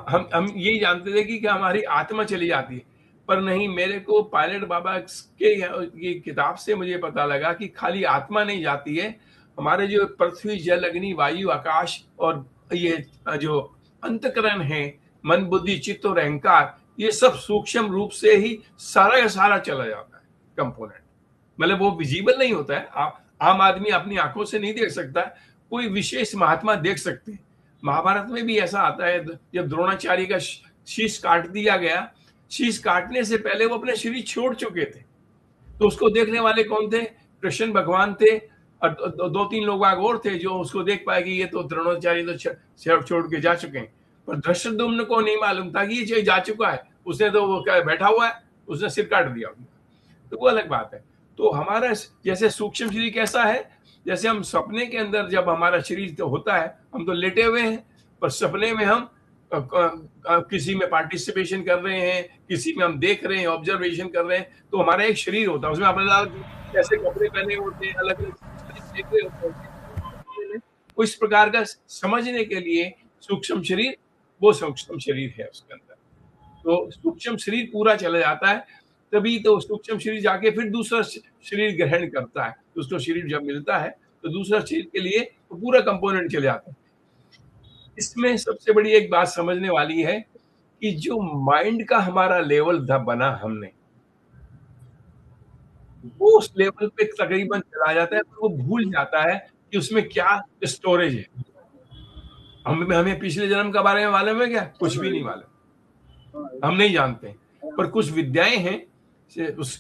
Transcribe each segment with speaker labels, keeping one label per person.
Speaker 1: हम यही जानते थे कि हमारी आत्मा चली जाती है, पर नहीं, मेरे को पायलट बाबा के ये किताब से मुझे पता लगा कि खाली आत्मा नहीं जाती है, हमारे जो पृथ्वी, जल, अग्नि, वायु, आकाश और ये जो अंतकरण है, मन, बुद्धि, चित्त और अहंकार, ये सब सूक्ष्म रूप से ही सारा का सारा चला जाता है कंपोनेंट। मतलब वो विजिबल नहीं होता है, आम आदमी अपनी आंखों से नहीं देख सकता, कोई विशेष महात्मा देख सकते हैं। महाभारत में भी ऐसा आता है, जब द्रोणाचार्य का शीश काट दिया गया, शीश काटने से पहले वो अपने शरीर छोड़ चुके थे, तो उसको देखने वाले कौन थे? कृष्ण भगवान थे, और दो तीन लोग और थे जो उसको देख पाए कि ये तो द्रोणाचार्य तो छोड़ के जा चुके हैं। पर धृष्टद्युम्न को नहीं मालूम था कि ये जा चुका है, उसने तो वो क्या बैठा हुआ है, उसने सिर काट दिया, तो वो अलग बात है। तो हमारा जैसे सूक्ष्म शरीर कैसा है, जैसे हम सपने के अंदर जब हमारा शरीर तो होता है, हम तो लेटे हुए हैं, पर सपने में हम किसी में पार्टिसिपेशन कर रहे हैं, किसी में हम देख रहे हैं, ऑब्जर्वेशन कर रहे हैं, तो हमारा एक शरीर होता है, उसमें अपने कैसे कपड़े पहने होते हैं, अलग अलग देख रहे होते हैं। इस प्रकार का समझने के लिए सूक्ष्म शरीर, वो सूक्ष्म शरीर है उसके अंदर। तो सूक्ष्म शरीर पूरा चला जाता है, तभी तो सूक्ष्म शरीर जाके फिर दूसरा शरीर ग्रहण करता है। दूसरा शरीर जब मिलता है तो दूसरा शरीर के लिए तो पूरा कंपोनेंट चले जाता है। इसमें सबसे बड़ी एक बात समझने वाली है कि जो माइंड का हमारा लेवल था बना हमने, वो उस लेवल पे तकरीबन चला जाता है, तो वो भूल जाता है कि उसमें क्या स्टोरेज है। हमें पिछले जन्म के बारे में मालूम है क्या? कुछ भी नहीं मालूम, हम नहीं जानते। पर कुछ विद्याएं हैं,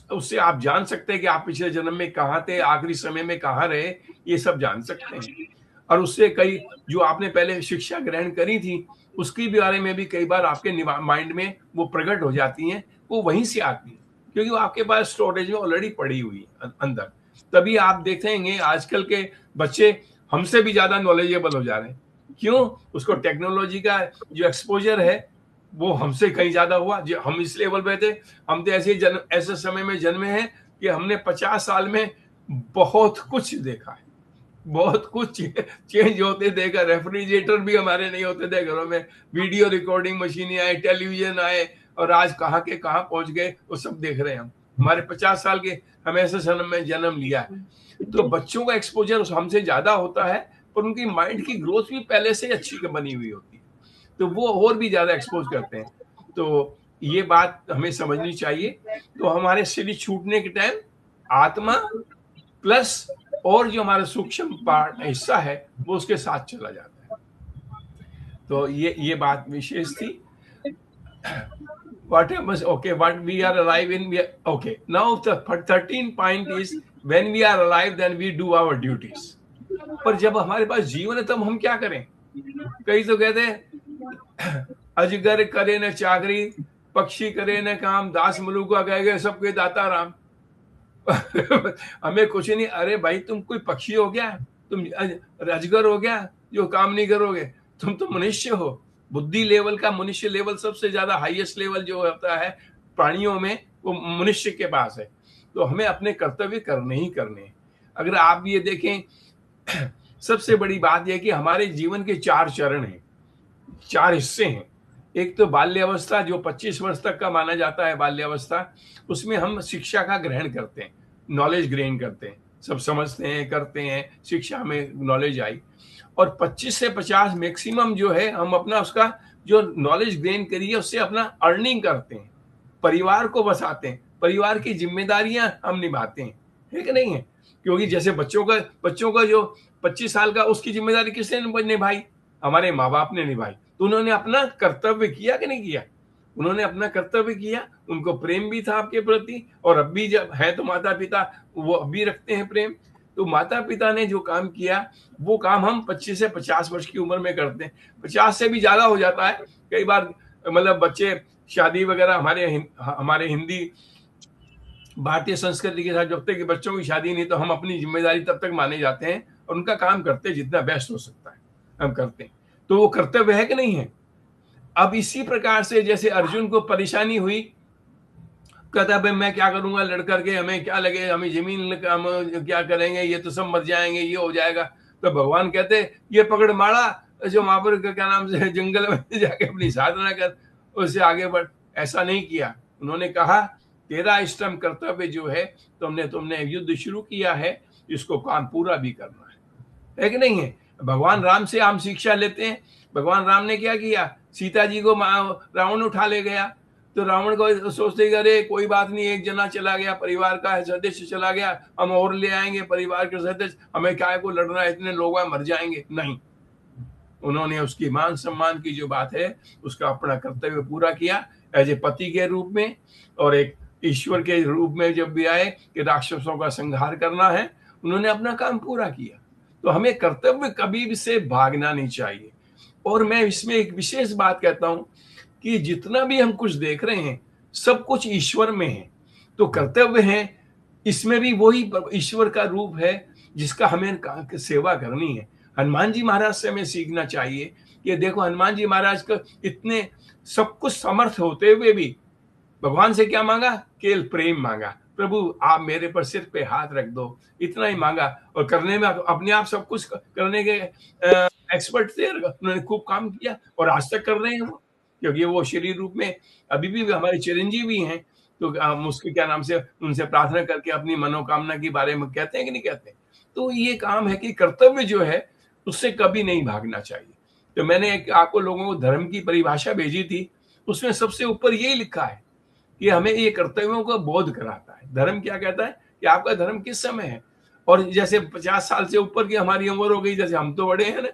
Speaker 1: उससे आप जान सकते हैं कि आप पिछले जन्म में कहाँ थे, आखिरी समय में कहाँ रहे, ये सब जान सकते हैं। और उससे कई जो आपने पहले शिक्षा ग्रहण करी थी, उसके बारे में भी कई बार आपके माइंड में वो प्रकट हो जाती हैं, वो वहीं से आती है, क्योंकि वो आपके पास स्टोरेज में ऑलरेडी पड़ी हुई है अंदर। तभी आप देखेंगे आजकल के बच्चे हमसे भी ज्यादा नॉलेजेबल हो जा रहे हैं। क्यों? उसको टेक्नोलॉजी का जो एक्सपोजर है वो हमसे कहीं ज्यादा हुआ। जो हम इस लेवल पे थे, हम तो ऐसे समय में जन्मे हैं कि हमने 50 साल में बहुत कुछ देखा है, बहुत कुछ चेंज होते देखा। रेफ्रिजरेटर भी हमारे नहीं होते थे घरों में, वीडियो रिकॉर्डिंग मशीनें आए, टेलीविजन आए, और आज कहाँ के कहाँ पहुंच गए वो सब देख रहे हैं हम। हमारे 50 साल के हम ऐसे समय में जन्म लिया है। तो बच्चों का एक्सपोजर हमसे ज्यादा होता है, पर उनकी माइंड की ग्रोथ भी पहले से अच्छी बनी हुई होती है, तो वो और भी ज्यादा एक्सपोज करते हैं। तो ये बात हमें समझनी चाहिए। तो हमारे शरीर छूटने के टाइम आत्मा प्लस और जो हमारा सूक्ष्म पार्ट हिस्सा है वो उसके साथ चला जाता है। तो ये बात विशेष थी। What happens? Okay, what we are alive in. Okay, now the 13 point is when we are alive, then we do our duties. पर जब हमारे पास जीवन है तब हम क्या करें? कई तो कहते हैं अजगर करे न चाकरी, पक्षी करे न काम, दास मलुका कह गए सबके दाता राम। हमें कुछ नहीं। अरे भाई, तुम कोई पक्षी हो गया? तुम अजगर हो गया जो काम नहीं करोगे? तुम तो मनुष्य हो। बुद्धि लेवल का मनुष्य लेवल सबसे ज्यादा हाईएस्ट लेवल जो होता है प्राणियों में, वो मनुष्य के पास है। तो हमें अपने कर्तव्य करने ही करने हैं। अगर आप ये देखें, सबसे बड़ी बात यह कि हमारे जीवन के 4 चरण हैं, 4 हिस्से हैं। एक तो बाल्यावस्था, जो 25 वर्ष तक का माना जाता है बाल्यावस्था, उसमें हम शिक्षा का ग्रहण करते हैं, नॉलेज ग्रेन करते हैं, सब समझते हैं, करते हैं, शिक्षा में नॉलेज आई। और 25 से 50 मैक्सिमम जो है, हम अपना उसका जो नॉलेज गेन करिए उससे अपना अर्निंग करते हैं, परिवार को बसाते हैं, परिवार की जिम्मेदारियां हम निभाते हैं, है कि नहीं है? क्योंकि जैसे बच्चों का जो 25 साल का, उसकी जिम्मेदारी किसने निभाई? हमारे माँ बाप ने निभाई। तो उन्होंने अपना कर्तव्य किया कि नहीं किया? उन्होंने अपना कर्तव्य किया, उनको प्रेम भी था आपके प्रति, और अब भी जब है तो माता पिता वो अब भी रखते हैं प्रेम। तो माता पिता ने जो काम किया वो काम हम 25 से 50 वर्ष की उम्र में करते हैं। 50 से भी ज्यादा हो जाता है कई बार। मतलब बच्चे शादी वगैरह, हमारे हिंदी भारतीय संस्कृति के साथ जब तक कि बच्चों की शादी नहीं, तो हम अपनी जिम्मेदारी तब तक माने जाते हैं और उनका काम करते हैं, जितना बेस्ट हो सकता है हम करते हैं। तो वो कर्तव्य है कि नहीं है? अब इसी प्रकार से जैसे अर्जुन को परेशानी हुई, कहता है भाई मैं क्या करूंगा लड़ करके, हमें क्या लगे, हमें जमीन हम क्या करेंगे, ये तो सब मर जाएंगे, ये हो जाएगा। तो भगवान कहते ये पकड़ मारा, जो वहाँ पर क्या नाम से जंगल में जाके अपनी साधना कर, उससे आगे बढ़, ऐसा नहीं किया। उन्होंने कहा तेरा इष्टतम कर्तव्य जो है, तुमने तुमने युद्ध शुरू किया है, इसको काम पूरा भी करना है कि नहीं है? भगवान राम से हम शिक्षा लेते हैं। भगवान राम ने क्या किया? सीता जी को रावण उठा ले गया, तो रावण को सोचते कि अरे कोई बात नहीं, एक जना चला गया, परिवार का सदस्य चला गया, हम और ले आएंगे परिवार के सदस्य, हमें क्या को लड़ना है, इतने लोग मर जाएंगे। नहीं, उन्होंने उसकी मान सम्मान की जो बात है, उसका अपना कर्तव्य पूरा किया एज ए पति के रूप में, और एक ईश्वर के रूप में जब भी आए कि राक्षसों का संहार करना है, उन्होंने अपना काम पूरा किया। तो हमें कर्तव्य कभी भी से भागना नहीं चाहिए। और मैं इसमें एक विशेष बात कहता हूं कि जितना भी हम कुछ देख रहे हैं, सब कुछ ईश्वर में है। तो कर्तव्य है, इसमें भी वही ईश्वर का रूप है जिसका हमें सेवा करनी है। हनुमान जी महाराज से हमें सीखना चाहिए कि देखो, हनुमान जी महाराज का इतने सब कुछ समर्थ होते हुए भी भगवान से क्या मांगा? केवल प्रेम मांगा। प्रभु आप मेरे पर सिर पे हाथ रख दो, इतना ही मांगा। और करने में अपने आप सब कुछ करने के एक्सपर्ट थे, उन्होंने खूब काम किया और आज तक कर रहे हैं वो, क्योंकि वो शरीर रूप में अभी भी हमारे चिरंजीवी हैं। तो हम उसके क्या नाम से उनसे प्रार्थना करके अपनी मनोकामना के बारे में कहते हैं कि नहीं कहते? तो ये काम है कि कर्तव्य जो है उससे कभी नहीं भागना चाहिए। तो मैंने एक आपको लोगों को धर्म की परिभाषा भेजी थी, उसमें सबसे ऊपर यही लिखा है कि हमें ये कर्तव्यों को बोध कराता है। धर्म क्या कहता है कि आपका धर्म किस समय है। और जैसे 50 साल से ऊपर की हमारी उम्र हो गई, जैसे हम तो बड़े हैं ना,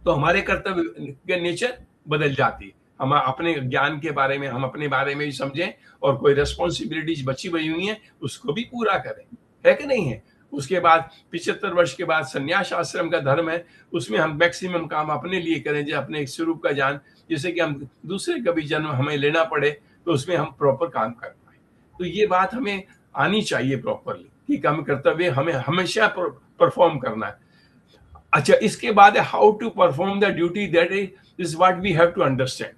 Speaker 1: तो हमारे कर्तव्य के नेचर बदल जाती है। हम अपने ज्ञान के बारे में, हम अपने बारे में भी समझें, और कोई रेस्पॉन्सिबिलिटीज बची हुई हुई है उसको भी पूरा करें, है कि नहीं है? उसके बाद 75 वर्ष के बाद संन्यास आश्रम का धर्म है, उसमें हम मैक्सिमम काम अपने लिए करें, जो अपने एक स्वरूप का ज्ञान, जिससे कि हम दूसरे कभी जन्म हमें लेना पड़े तो उसमें हम प्रॉपर काम कर पाए। तो ये बात हमें आनी चाहिए प्रॉपरली कि हम कर्तव्य हमें हमेशा परफॉर्म करना है। अच्छा, इसके बाद है how to perform the duty, that is what we have to understand.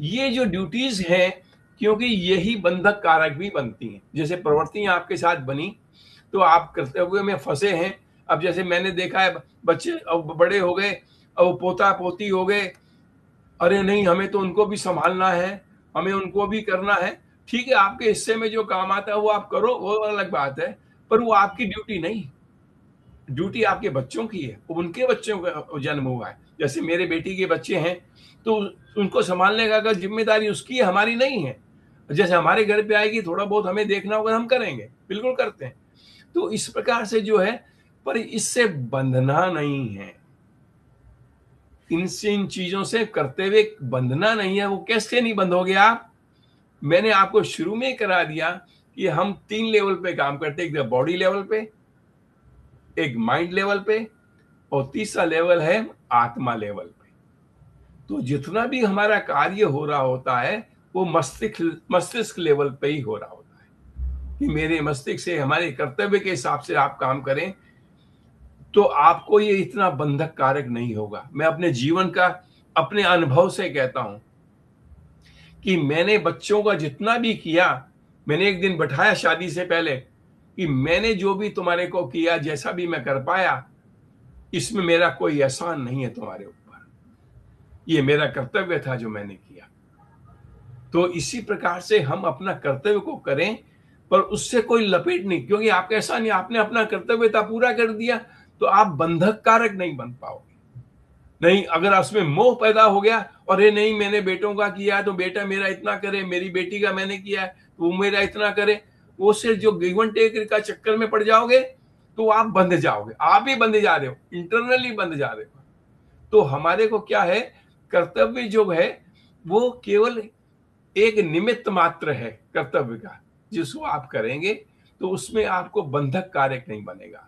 Speaker 1: ये जो ड्यूटीज हैं, क्योंकि यही बंधक कारक भी बनती हैं। जैसे प्रवृत्तियां आपके साथ बनी तो आप कर्तव्य में फंसे हैं। अब जैसे मैंने देखा है, बच्चे अब बड़े हो गए, अब पोता पोती हो गए, अरे नहीं हमें तो उनको भी संभालना है, हमें उनको भी करना है। ठीक है, आपके हिस्से में जो काम आता है वो आप करो, वो अलग बात है, पर वो आपकी ड्यूटी नहीं। ड्यूटी आपके बच्चों की है, उनके बच्चों का जन्म हुआ है। जैसे मेरे बेटी के बच्चे हैं, तो उनको संभालने का अगर जिम्मेदारी उसकी है, हमारी नहीं है। जैसे हमारे घर पे आएगी, थोड़ा बहुत हमें देखना होगा, हम करेंगे, बिल्कुल करते हैं। तो इस प्रकार से जो है, पर इससे बंधना नहीं है, इनसे इन चीजों से करते हुए बंधना नहीं है। वो कैसे नहीं बंधोगे आप? मैंने आपको शुरू में करा दिया कि हम 3 लेवल पे काम करते हैं, एक बॉडी लेवल पे, एक माइंड लेवल पे, और तीसरा लेवल है आत्मा लेवल पे। तो जितना भी हमारा कार्य हो रहा होता है वो मस्तिष्क लेवल पे ही हो रहा होता है कि मेरे मस्तिष्क से हमारे कर्तव्य के हिसाब से आप काम करें, तो आपको ये इतना बंधक कारक नहीं होगा। मैं अपने जीवन का, अपने अनुभव से कहता हूं कि मैंने बच्चों का जितना भी किया, मैंने एक दिन बैठाया शादी से पहले कि मैंने जो भी तुम्हारे को किया, जैसा भी मैं कर पाया, इसमें मेरा कोई एहसान नहीं है तुम्हारे ऊपर, ये मेरा कर्तव्य था जो मैंने किया। तो इसी प्रकार से हम अपना कर्तव्य को करें, पर उससे कोई लपेट नहीं, क्योंकि आपका ऐसा नहीं, आपने अपना कर्तव्य था पूरा कर दिया तो आप बंधक कारक नहीं बन पाओगे। नहीं, अगर उसमें मोह पैदा हो गया, और ये नहीं मैंने बेटों का किया तो बेटा मेरा इतना करे, मेरी बेटी का मैंने किया है तो वो मेरा इतना करे, वो सिर्फ जो गिव एंड टेक का चक्कर में पड़ जाओगे तो आप बंध जाओगे, आप ही बंध जा रहे हो, इंटरनली बंध जा रहे हो। तो हमारे को क्या है, कर्तव्य जो है वो केवल एक निमित्त मात्र है कर्तव्य का, जिसको आप करेंगे तो उसमें आपको बंधक कारक नहीं बनेगा।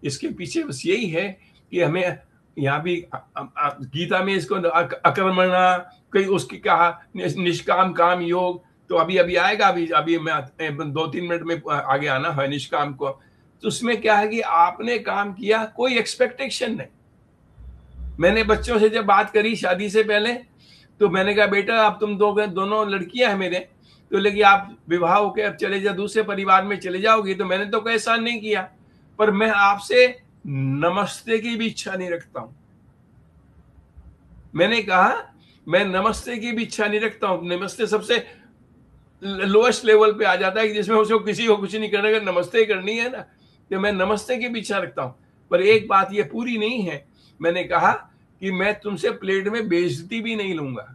Speaker 1: इसके पीछे बस यही है कि हमें यहाँ भी गीता में इसको अकर्मणा, कई उसकी कहा निष्काम काम योग, तो अभी अभी आएगा, अभी मैं 2-3 मिनट में आगे आना है निष्काम को। तो उसमें क्या है कि आपने काम किया, कोई एक्सपेक्टेशन नहीं। मैंने बच्चों से जब बात करी शादी से पहले, तो मैंने कहा बेटा अब तुम दोनों लड़कियां हैं मेरे, तो लेकिन आप विवाह होकर अब चले जाओ, दूसरे परिवार में चले जाओगी, तो मैंने तो कोई एहसान नहीं किया, पर मैं आपसे नमस्ते की भी इच्छा नहीं रखता हूं। मैंने कहा मैं नमस्ते की भी इच्छा नहीं रखता हूं। नमस्ते सबसे लोएस्ट लेवल पे आ जाता है कि जिसमें उसको किसी को कुछ नहीं करना, अगर नमस्ते करनी है ना तो मैं नमस्ते की भी इच्छा रखता हूं। पर एक बात ये पूरी नहीं है, मैंने कहा कि मैं तुमसे प्लेट में बेइज्जती भी नहीं लूंगा।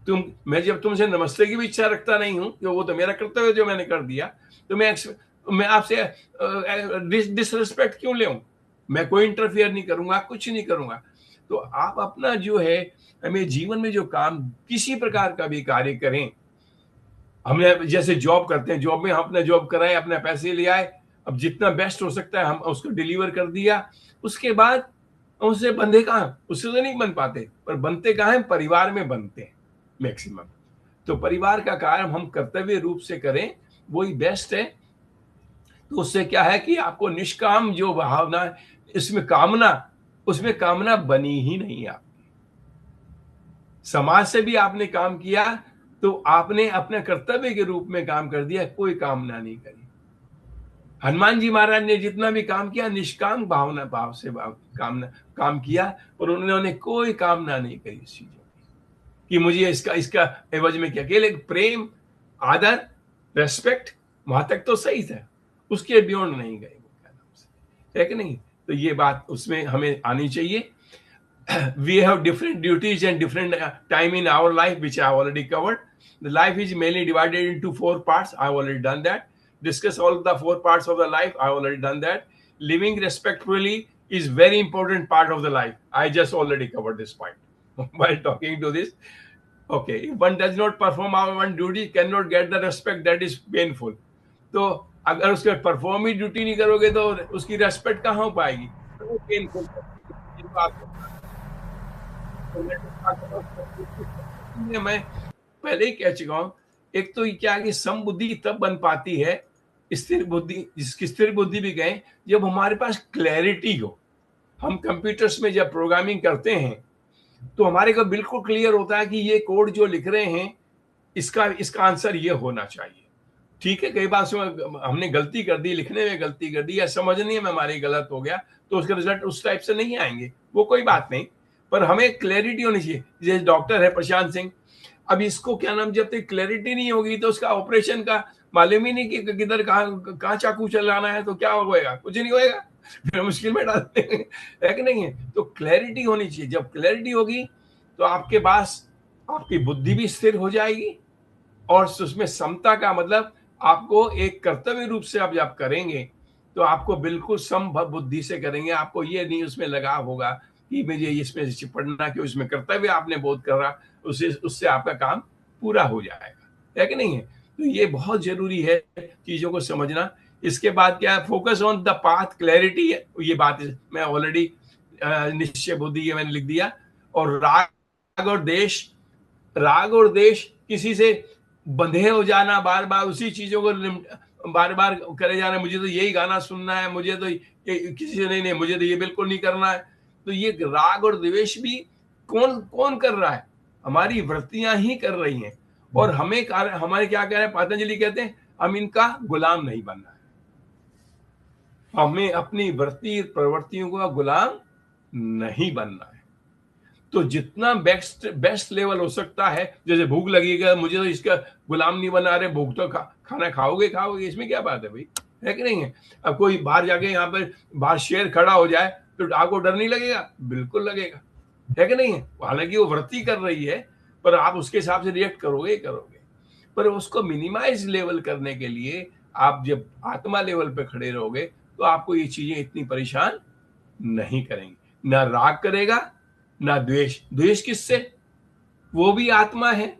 Speaker 1: मैं जब तुमसे नमस्ते की भी इच्छा रखता नहीं हूं, तो वो तो मेरा कर्तव्य जो मैंने कर दिया, तो मैं आपसे डिसरिस्पेक्ट क्यों ले? मैं कोई इंटरफियर नहीं करूंगा, कुछ नहीं करूंगा। तो आप अपना जो है, हमें जीवन में जो काम किसी प्रकार का भी कार्य करें, हमने जैसे जॉब करते हैं, जॉब में हम अपना जॉब कराए, अपने पैसे ले आए, अब जितना बेस्ट हो सकता है हम उसको डिलीवर कर दिया। उसके बाद उससे बंधे कहाँ, उससे तो नहीं बन पाते, पर बनते कहाँ हैं, परिवार में बनते हैं मैक्सिमम। तो परिवार का कार्य हम कर्तव्य रूप से करें, वही बेस्ट है। तो उससे क्या है कि आपको निष्काम जो भावना, इसमें कामना, उसमें कामना बनी ही नहीं। आप समाज से भी आपने काम किया तो आपने अपने कर्तव्य के रूप में काम कर दिया, कोई कामना नहीं करी। हनुमान जी महाराज ने जितना भी काम किया निष्काम भावना भाव से कामना काम किया, और उन्होंने कोई कामना नहीं करी इस चीजों की कि मुझे इसका इसका एवज में क्या, अकेले प्रेम, आदर, रेस्पेक्ट, वहां तक तो सही था, उसके बियॉन्ड नहीं गए वो, क्या नाम से, है कि नहीं? तो ये बात उसमें हमें आनी चाहिए। We have different duties and different time in our life, which I have already covered. The life is mainly divided into 4 parts. I have already done that. Discuss all the 4 parts of the life. I have already done that. Living respectfully is very important part of the life. I just already covered this point while talking to this. Okay, if one does not perform our one duty, cannot get the respect, that is painful. तो अगर उसके perform ही duty नहीं करोगे तो उसकी respect कहाँ हो पाएगी? तो वो पेनफुल मैं पहले ही कह चुका हूं। एक तो क्या कि सम बुद्धि तब बन पाती है, स्थिर बुद्धि, जिसकी स्थिर बुद्धि भी गए, जब हमारे पास क्लैरिटी हो। हम कंप्यूटर्स में जब प्रोग्रामिंग करते हैं तो हमारे को बिल्कुल क्लियर होता है कि ये कोड जो लिख रहे हैं इसका इसका आंसर ये होना चाहिए। ठीक है, कई बार हमने गलती कर दी, लिखने में गलती कर दी या समझने में हमारी गलत हो गया, तो उसके रिजल्ट उस टाइप से नहीं आएंगे, वो कोई बात नहीं। पर हमें क्लैरिटी होनी चाहिए। जैसे डॉक्टर है प्रशांत सिंह, अब इसको क्या नाम, जब तक क्लैरिटी नहीं होगी तो उसका ऑपरेशन का मालूम ही नहीं कि किधर कहाँ चाकू चलाना है, तो क्या होगा, कुछ नहीं होएगा, फिर मुश्किल में डालते हैं, है कि नहीं है? तो क्लैरिटी होनी चाहिए। जब क्लैरिटी होगी तो आपके पास आपकी बुद्धि भी स्थिर हो जाएगी, और उसमें समता का मतलब आपको एक कर्तव्य रूप से आप जब करेंगे तो आपको बिल्कुल समभव बुद्धि से करेंगे। आपको ये नहीं उसमें लगाव होगा कि मुझे इसमें चिपड़ना, क्यों, इसमें कर्तव्य आपने बोध कर रहा, उससे आपका काम पूरा हो जाएगा, है कि नहीं है? तो ये बहुत जरूरी है चीजों को समझना। इसके बाद क्या है, focus on the path, clarity है, ये बात मैं ऑलरेडी निश्चय बुद्धि ये मैंने लिख दिया। और राग और देश, राग और देश किसी से बंधे हो जाना, बार बार उसी चीजों को बार बार करे जाना, मुझे तो यही गाना सुनना है, मुझे तो किसी से नहीं, मुझे तो ये बिल्कुल नहीं करना है। तो ये राग और द्वेष भी कौन कौन कर रहा है? हमारी वृत्तियां ही कर रही हैं। और हमारे क्या कह रहे हैं, पतंजलि कहते हैं हम इनका गुलाम नहीं बनना है, हमें अपनी वृत्ति प्रवृत्तियों का गुलाम नहीं बनना है। तो जितना बेस्ट लेवल हो सकता है, जैसे भूख लगेगा, मुझे तो इसका गुलाम नहीं बना रहे, भूख तो खाना खाओगे, इसमें क्या बात है भाई, है कि नहीं है? अब कोई बाहर जाके यहाँ पर बाहर शेर खड़ा हो जाए तो आपको डर नहीं लगेगा? बिल्कुल लगेगा, है कि नहीं है? हालांकि वो वृत्ति कर रही है, पर आप उसके हिसाब से रिएक्ट करोगे। पर उसको मिनिमाइज लेवल करने के लिए आप जब आत्मा लेवल पे खड़े रहोगे तो आपको ये चीजें इतनी परेशान नहीं करेंगी। ना राग करेगा, ना द्वेष। द्वेष किससे? वो भी आत्मा है,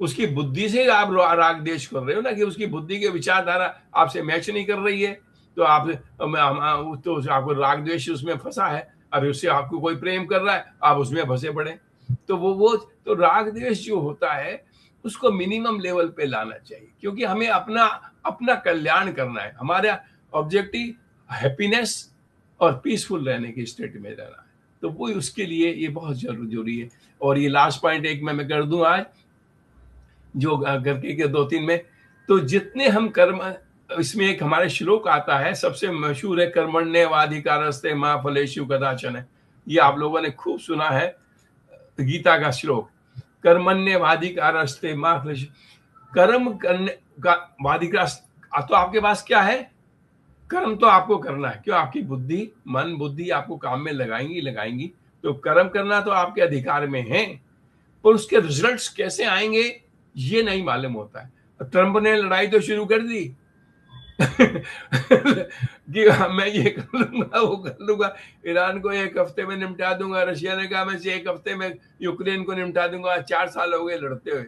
Speaker 1: उसकी बुद्धि से आप राग द्वेष कर रहे हो ना, कि उसकी बुद्धि की विचारधारा आपसे मैच नहीं कर रही है, तो आपको राग द्वेष उसमें फंसा है। अभी उससे आपको कोई प्रेम कर रहा है, आप उसमें फंसे पड़े। तो वो तो राग द्वेष जो होता है उसको मिनिमम लेवल पे लाना चाहिए, क्योंकि हमें अपना अपना कल्याण करना है। हमारा ऑब्जेक्टिव हैप्पीनेस और पीसफुल रहने की स्टेट में रहना है। तो वो उसके लिए ये बहुत जरूरी है। और ये लास्ट पॉइंट एक मैं कर दूं आज, जो करके के 2-3 में, तो जितने हम कर्म, इसमें एक हमारे श्लोक आता है सबसे मशहूर है, कर्मण्येवाधिकारस्ते मा फलेषु कदाचन। ये आप लोगों ने खूब सुना है, गीता का श्लोक, कर्मण्येवाधिकारस्ते मा फलेषु, कर्म करने का वाधिकार तो आपके पास क्या है? कर्म तो आपको करना है। क्यों? आपकी बुद्धि, मन बुद्धि आपको काम में लगाएंगी, तो कर्म करना तो आपके अधिकार में है, पर उसके रिजल्ट्स कैसे आएंगे ये नहीं मालूम होता है। ट्रंप ने लड़ाई तो शुरू कर दी कि मैं ये कर लूंगा, वो कर लूंगा, ईरान को 1 हफ्ते में निपटा दूंगा, रशिया ने कहा मैं 1 हफ्ते में यूक्रेन को निपटा दूंगा। 4 साल हो गए लड़ते हुए,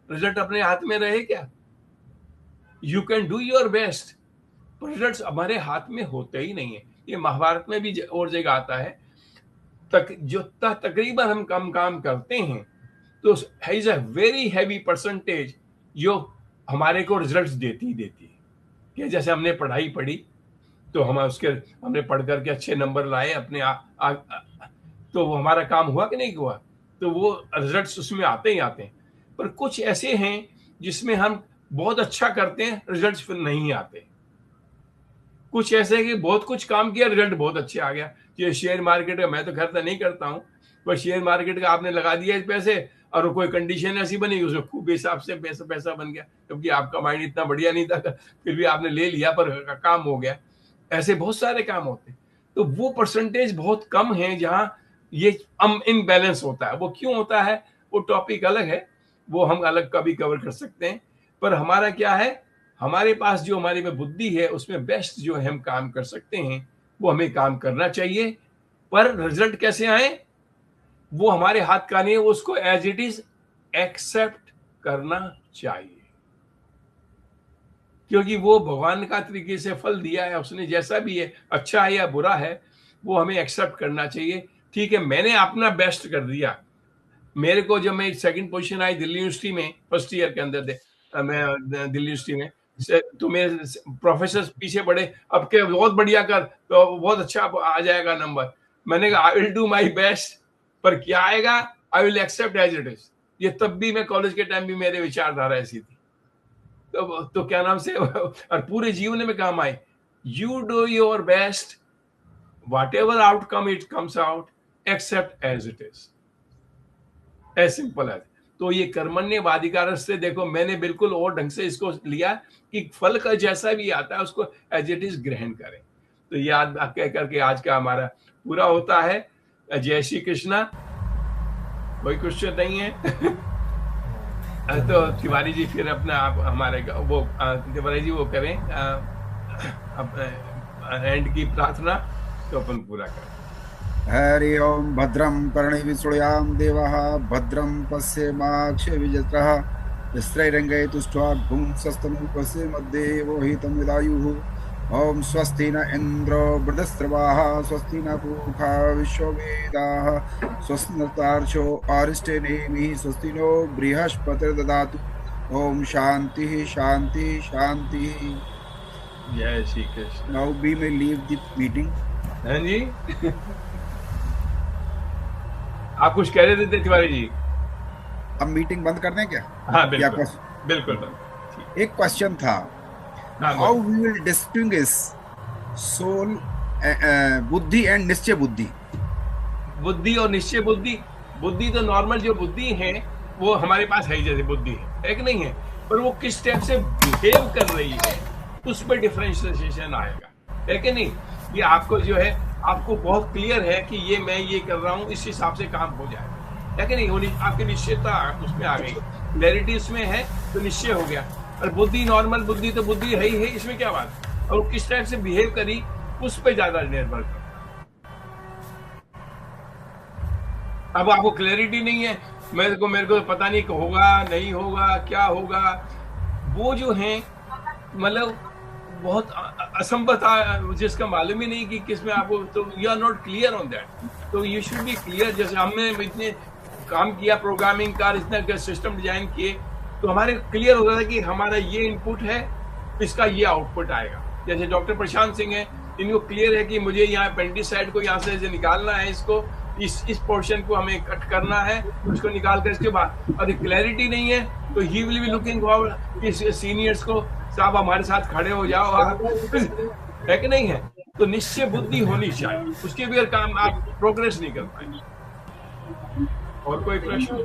Speaker 1: रिजल्ट अपने हाथ में रहे क्या? You can do your best, results हमारे हाथ में होते ही नहीं है। ये महाभारत में भी और जगह आता है, तकरीबन हम कम काम करते हैं तो is a very heavy percentage जो हमारे को रिजल्ट्स देती है। कि जैसे हमने पढ़ाई पढ़ी तो हमने पढ़ करके अच्छे नंबर लाए अपने तो वो हमारा काम हुआ कि नहीं हुआ, तो वो रिजल्ट्स उसमें आते ही आते हैं। पर कुछ ऐसे हैं जिसमें हम बहुत अच्छा करते हैं, रिजल्ट्स फिर नहीं आते। कुछ ऐसे कि बहुत कुछ काम किया, रिजल्ट बहुत अच्छे आ गया। ये शेयर मार्केट का मैं तो खर्चा नहीं करता हूं, पर शेयर मार्केट का आपने लगा दिया पैसे और कोई कंडीशन ऐसी बनी उसमें खूब हिसाब से पैसा बन गया, क्योंकि आपका माइंड इतना बढ़िया नहीं था, फिर भी आपने ले लिया पर काम हो गया। ऐसे बहुत सारे काम होते हैं, तो वो परसेंटेज बहुत कम है जहां ये इनबैलेंस होता है। वो क्यों होता है वो टॉपिक अलग है, वो हम अलग कभी कवर कर सकते हैं। पर हमारा क्या है, हमारे पास जो हमारे में बुद्धि है उसमें बेस्ट जो है हम काम कर सकते हैं, वो हमें काम करना चाहिए। पर रिजल्ट कैसे आए वो हमारे हाथ का नहीं है, उसको एज इट इज एक्सेप्ट करना चाहिए, क्योंकि वो भगवान का तरीके से फल दिया है, उसने जैसा भी है, अच्छा है या बुरा है, वो हमें एक्सेप्ट करना चाहिए। ठीक है, मैंने अपना बेस्ट कर दिया। मेरे को जब मैं 2nd पोजीशन आई दिल्ली यूनिवर्सिटी में, फर्स्ट ईयर के अंदर मैं दिल्ली यूनिवर्सिटी में, तो मेरे प्रोफेसर पीछे पड़े, अब के बहुत बढ़िया कर, तो बहुत अच्छा आ जाएगा नंबर। मैंने कहा I will do my best, पर क्या आएगा I will accept as it is. ये तब भी मैं कॉलेज के टाइम भी मेरे विचारधारा ऐसी थी। तो क्या नाम से और पूरे जीवन में काम आए, you do your best, whatever outcome it comes out, accept as it is, as simple as. तो ये कर्मण्येवाधिकार से देखो मैंने बिल्कुल और ढंग से इसको लिया कि फल का जैसा भी आता है उसको एज इट इज ग्रहण करें। तो याद कह करके आज का हमारा पूरा होता है। जय श्री कृष्णा। कोई क्वेश्चन नहीं है? तो तिवारी जी फिर अपना आप हमारे वो तिवारी जी वो करें एंड की प्रार्थना, तो अपन पूरा करें।
Speaker 2: हरि ओम। भद्रं कर्णेभिः शृणुयाम देवाः, भद्रं पश्येमाक्षभिर्यजत्रः, स्त्रैरङ्गैः तुष्ट्वा पुंसस्तनूपस्य मध्ये वोहितं यदायुः। ओम स्वस्ति न इंद्रो वृद्धस्रवाः, स्वस्ति न पूषा विश्ववेदाः, स्वस्ति नस्तार्क्ष्यो अरिष्टनेमिः, स्वस्ति नो बृहस्पतिर्दधातु। ओम शांति शांति शांति।
Speaker 1: जय Shri Krishna.
Speaker 2: Now we may leave the meeting.
Speaker 1: हाँ जी आप कुछ कह रहे थे तिवारी जी?
Speaker 2: अब मीटिंग बंद कर दें क्या?
Speaker 1: हाँ बिल्कुल बिल्कुल बंद।
Speaker 2: एक क्वेश्चन था, हाउ वी विल डिस्टिंग्विश सोल बुद्धि एंड निश्चय बुद्धि?
Speaker 1: बुद्धि और निश्चय बुद्धि, बुद्धि तो नॉर्मल जो बुद्धि है वो हमारे पास है, जैसे बुद्धि है कि नहीं है, पर वो किस टाइप से बिहेव कर रही है उस पर डिफरेंशिएशन आएगा, है कि नहीं? ये आपको जो है आपको बहुत क्लियर है कि ये मैं ये कर रहा हूँ, इस हिसाब से काम हो जाएगा, है कि नहीं? वो आपकी निश्चयता उसमें आ गई, क्लैरिटी उसमें है तो निश्चय हो गया। और बुद्धि नॉर्मल बुद्धि तो बुद्धि है ही है, इसमें क्या बात है? और किस टाइप से बिहेव करी उस पर ज्यादा निर्भर करता। अब आपको क्लैरिटी नहीं है, मेरे को पता नहीं होगा नहीं होगा क्या होगा, वो जो है मतलब बहुत असंभवता जिसका मालूम ही नहीं कि किसमें आपको, तो you are not clear on that. तो यू शुड बी क्लियर। जैसे हमने इतने काम किया प्रोग्रामिंग का, इतना सिस्टम डिजाइन किए, तो हमारे क्लियर होता था कि हमारा ये इनपुट है, इसका ये आउटपुट आएगा। जैसे डॉक्टर प्रशांत सिंह है, इनको क्लियर है कि मुझे यहाँ पेंडिसाइड को यहाँ से निकालना है, इसको इस पोर्शन को हमें कट करना है, उसको निकाल कर इसके बाद, और क्लैरिटी नहीं है तो he will be looking forward कि सीनियर्स को साहब हमारे साथ खड़े हो जाओ आप, है कि नहीं है? तो निश्चय बुद्धि होनी चाहिए, उसके बगैर काम आप प्रोग्रेस नहीं कर पाएंगे। और कोई प्रश्न?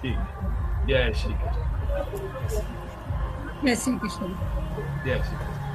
Speaker 1: ठीक है, जय श्री कृष्ण।
Speaker 3: जय श्री कृष्ण।
Speaker 1: जय श्री कृष्ण।